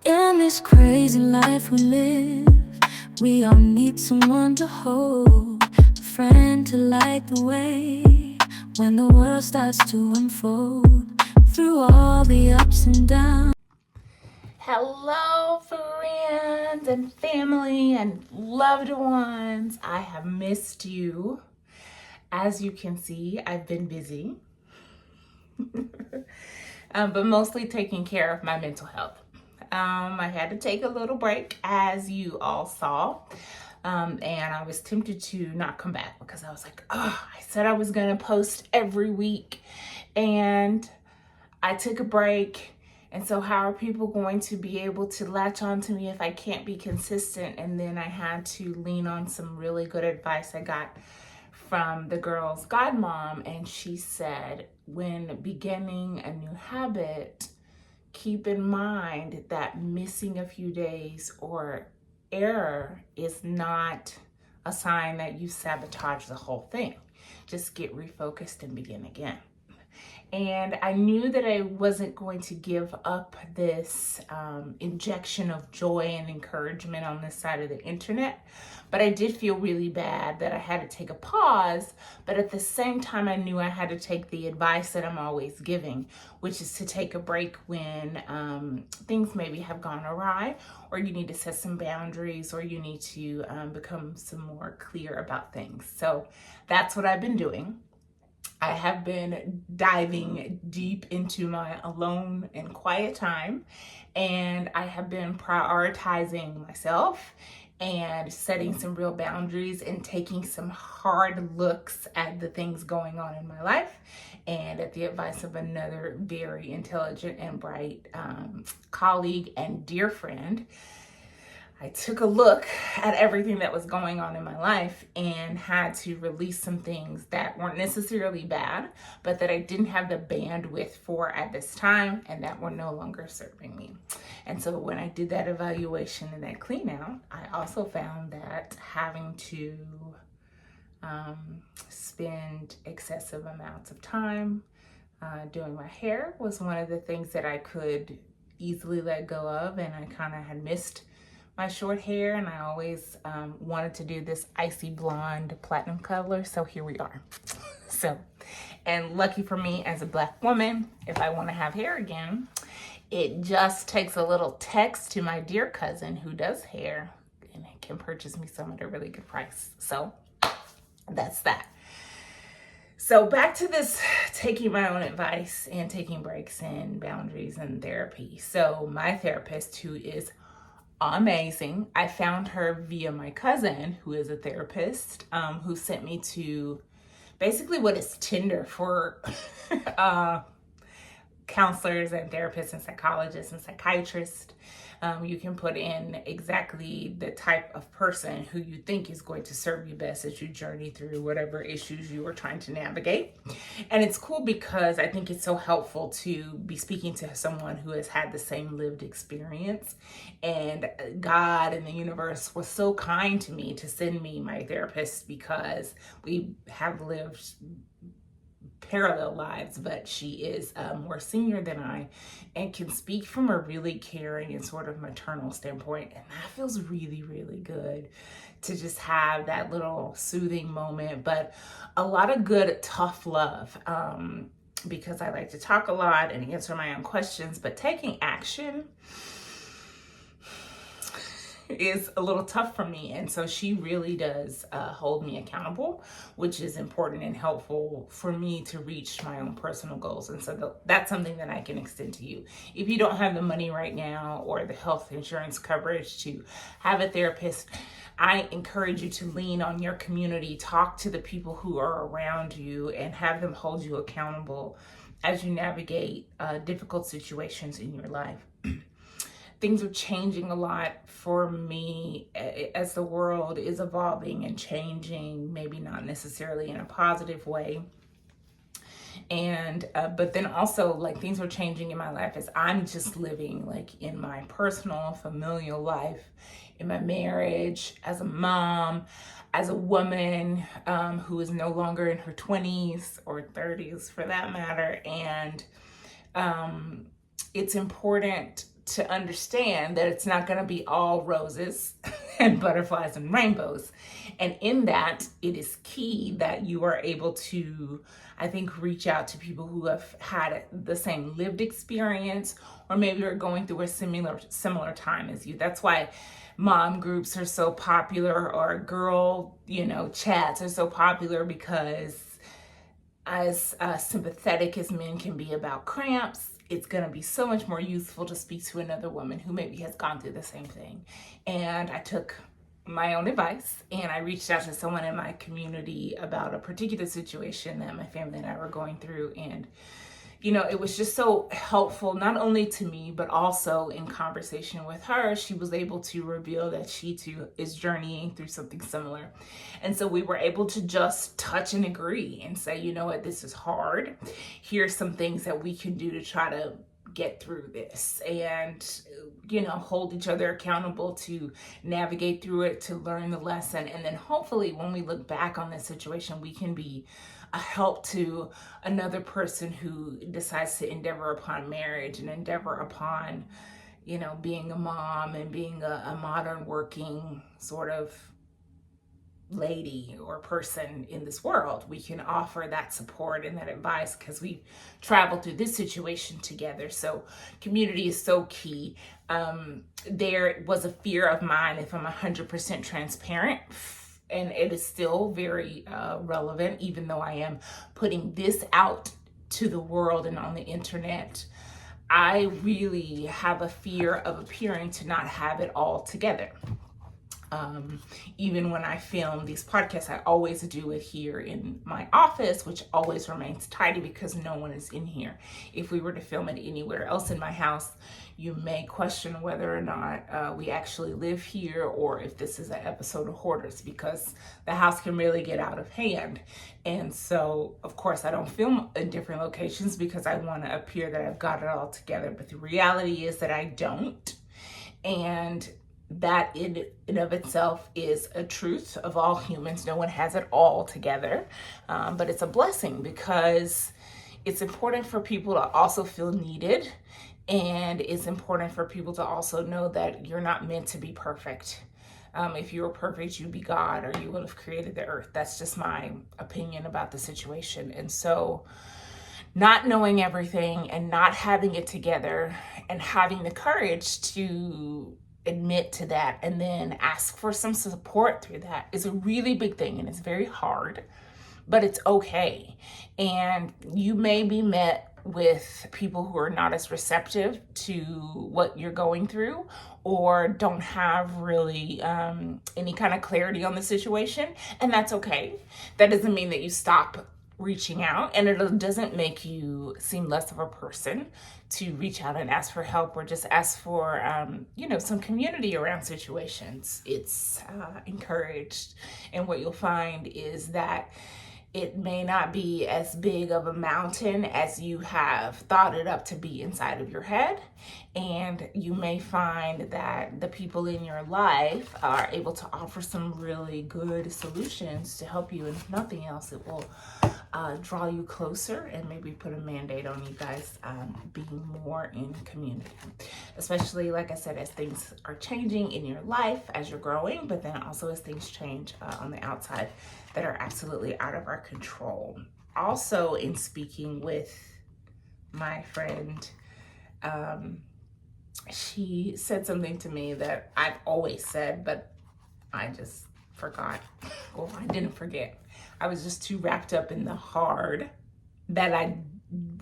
In this crazy life we live, we all need someone to hold, a friend to light the way when the world starts to unfold through all the ups and downs. Hello, friends and family and loved ones. I have missed you. As you can see, I've been busy, but mostly taking care of my mental health. I had to take a little break, as you all saw, and I was tempted to not come back because I was like, oh, I said I was going to post every week, and I took a break. And so how are people going to be able to latch on to me if I can't be consistent? And then I had to lean on some really good advice I got from the girl's godmom. And she said, when beginning a new habit, keep in mind that missing a few days or error is not a sign that you sabotage the whole thing. Just get refocused and begin again. And I knew that I wasn't going to give up this injection of joy and encouragement on this side of the internet. But I did feel really bad that I had to take a pause. But at the same time, I knew I had to take the advice that I'm always giving, which is to take a break when things maybe have gone awry, or you need to set some boundaries, or you need to become some more clear about things. So that's what I've been doing. I have been diving deep into my alone and quiet time, and I have been prioritizing myself and setting some real boundaries and taking some hard looks at the things going on in my life, and at the advice of another very intelligent and bright colleague and dear friend. I took a look at everything that was going on in my life and had to release some things that weren't necessarily bad, but that I didn't have the bandwidth for at this time and that were no longer serving me. And so when I did that evaluation and that clean out, I also found that having to spend excessive amounts of time doing my hair was one of the things that I could easily let go of, and I kind of had missed my short hair, and I always wanted to do this icy blonde platinum color, so here we are. And lucky for me as a Black woman, if I want to have hair again, it just takes a little text to my dear cousin who does hair, and it can purchase me some at a really good price. So that's that. So back to this taking my own advice and taking breaks and boundaries and therapy. So my therapist, who is amazing. I found her via my cousin, who is a therapist, who sent me to basically what is Tinder for counselors and therapists and psychologists and psychiatrists. You can put in exactly the type of person who you think is going to serve you best as you journey through whatever issues you are trying to navigate. And it's cool because I think it's so helpful to be speaking to someone who has had the same lived experience. And God and the universe was so kind to me to send me my therapist because we have lived parallel lives, but she is more senior than I and can speak from a really caring and sort of maternal standpoint. And that feels really, really good to just have that little soothing moment, but a lot of good, tough love. Because I like to talk a lot and answer my own questions, but taking action is a little tough for me. And so she really does hold me accountable, which is important and helpful for me to reach my own personal goals. And so that's something that I can extend to you. If you don't have the money right now or the health insurance coverage to have a therapist, I encourage you to lean on your community, talk to the people who are around you, and have them hold you accountable as you navigate difficult situations in your life. Things are changing a lot for me as the world is evolving and changing, maybe not necessarily in a positive way. And but then also, like, things are changing in my life as I'm just living, like, in my personal familial life, in my marriage, as a mom, as a woman who is no longer in her 20s or 30s for that matter. And it's important to understand that it's not going to be all roses and butterflies and rainbows. And in that, it is key that you are able to, I think, reach out to people who have had the same lived experience, or maybe are going through a similar time as you. That's why mom groups are so popular, or girl, chats are so popular, because as sympathetic as men can be about cramps, it's going to be so much more useful to speak to another woman who maybe has gone through the same thing. And I took my own advice and I reached out to someone in my community about a particular situation that my family and I were going through. And it was just so helpful, not only to me, but also in conversation with her. She was able to reveal that she too is journeying through something similar. And so we were able to just touch and agree and say, you know what, this is hard. Here's some things that we can do to try to get through this, and hold each other accountable to navigate through it, to learn the lesson. And then hopefully when we look back on this situation, we can be a help to another person who decides to endeavor upon marriage and endeavor upon being a mom and being a modern working sort of lady or person in this world. We can offer that support and that advice because we traveled through this situation together. So community is so key. There was a fear of mine, if I'm 100% transparent, and it is still very relevant, even though I am putting this out to the world and on the internet. I really have a fear of appearing to not have it all together. Even when I film these podcasts, I always do it here in my office, which always remains tidy because no one is in here. If we were to film it anywhere else in my house, you may question whether or not we actually live here, or if this is an episode of Hoarders, because the house can really get out of hand. And so, of course, I don't film in different locations because I want to appear that I've got it all together. But the reality is that I don't. And that in and of itself is a truth of all humans. No one has it all together, but it's a blessing because it's important for people to also feel needed, and it's important for people to also know that you're not meant to be perfect. If you were perfect, you'd be God, or you would have created the earth. That's just my opinion about the situation. And so not knowing everything and not having it together, and having the courage to admit to that and then ask for some support through that is a really big thing, and it's very hard, but it's okay. And you may be met with people who are not as receptive to what you're going through, or don't have really any kind of clarity on the situation, and that's okay. That doesn't mean that you stop reaching out, and it doesn't make you seem less of a person to reach out and ask for help, or just ask for some community around situations. It's encouraged. And what you'll find is that it may not be as big of a mountain as you have thought it up to be inside of your head. And you may find that the people in your life are able to offer some really good solutions to help you. And if nothing else, it will draw you closer and maybe put a mandate on you guys being more in community. Especially, like I said, as things are changing in your life as you're growing, but then also as things change on the outside that are absolutely out of our control. Also, in speaking with my friend, she said something to me that I've always said, but I just forgot. Well, I didn't forget. I was just too wrapped up in the hard that I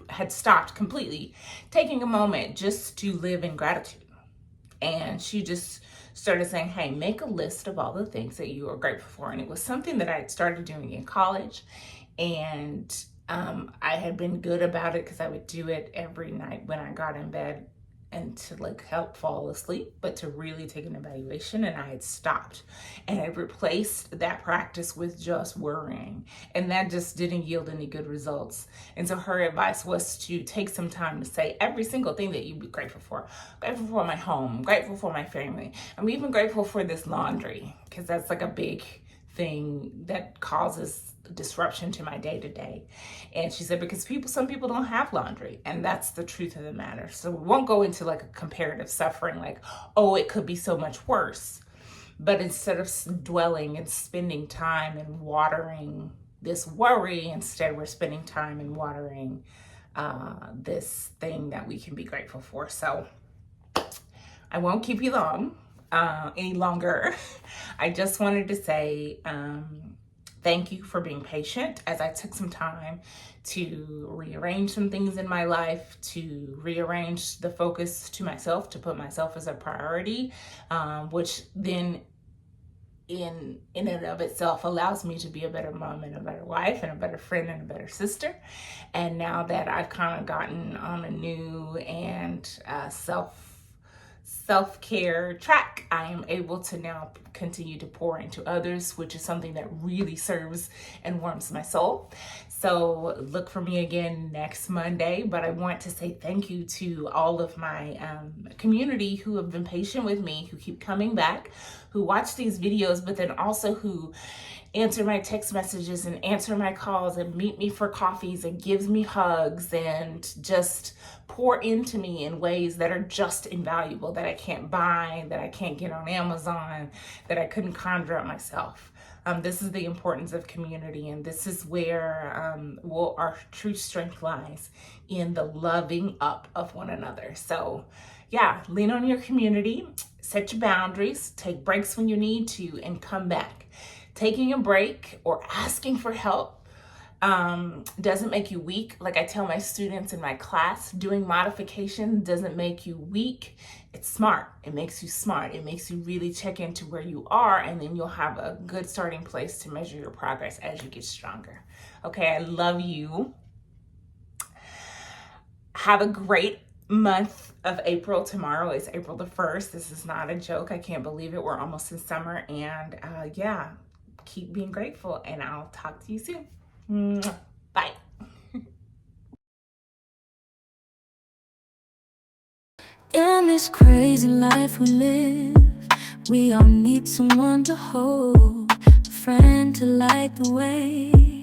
had stopped completely taking a moment just to live in gratitude. And she just started saying, hey, make a list of all the things that you are grateful for. And it was something that I had started doing in college. And I had been good about it because I would do it every night when I got in bed, and to help fall asleep, but to really take an evaluation. And I had stopped, and I replaced that practice with just worrying, and that just didn't yield any good results. And so her advice was to take some time to say every single thing that you'd be grateful for. Grateful for my home, grateful for my family. I'm even grateful for this laundry, because that's a big thing that causes disruption to my day to day. And she said, because some people don't have laundry, and that's the truth of the matter. So we won't go into like a comparative suffering, like, oh, it could be so much worse. But instead of dwelling and spending time and watering this worry, instead we're spending time and watering this thing that we can be grateful for. So I won't keep you any longer. I just wanted to say thank you for being patient as I took some time to rearrange some things in my life, to rearrange the focus to myself, to put myself as a priority, which then in and of itself allows me to be a better mom and a better wife and a better friend and a better sister. And now that I've kind of gotten on a new and self-care track, I am able to now continue to pour into others, which is something that really serves and warms my soul. So look for me again next Monday. But I want to say thank you to all of my community who have been patient with me, who keep coming back, who watch these videos, but then also who answer my text messages and answer my calls and meet me for coffees and gives me hugs and just pour into me in ways that are just invaluable, that I can't buy, that I can't get on Amazon, that I couldn't conjure up myself. This is the importance of community, and this is where our true strength lies, in the loving up of one another. So yeah, lean on your community, set your boundaries, take breaks when you need to, and come back. Taking a break or asking for help doesn't make you weak. Like I tell my students in my class, doing modification doesn't make you weak. It's smart. It makes you smart. It makes you really check into where you are, and then you'll have a good starting place to measure your progress as you get stronger. Okay, I love you. Have a great month of April. Tomorrow is April the 1st. This is not a joke. I can't believe it. We're almost in summer, and yeah, keep being grateful, and I'll talk to you soon. Bye. In this crazy life we live, we all need someone to hold, a friend to light the way.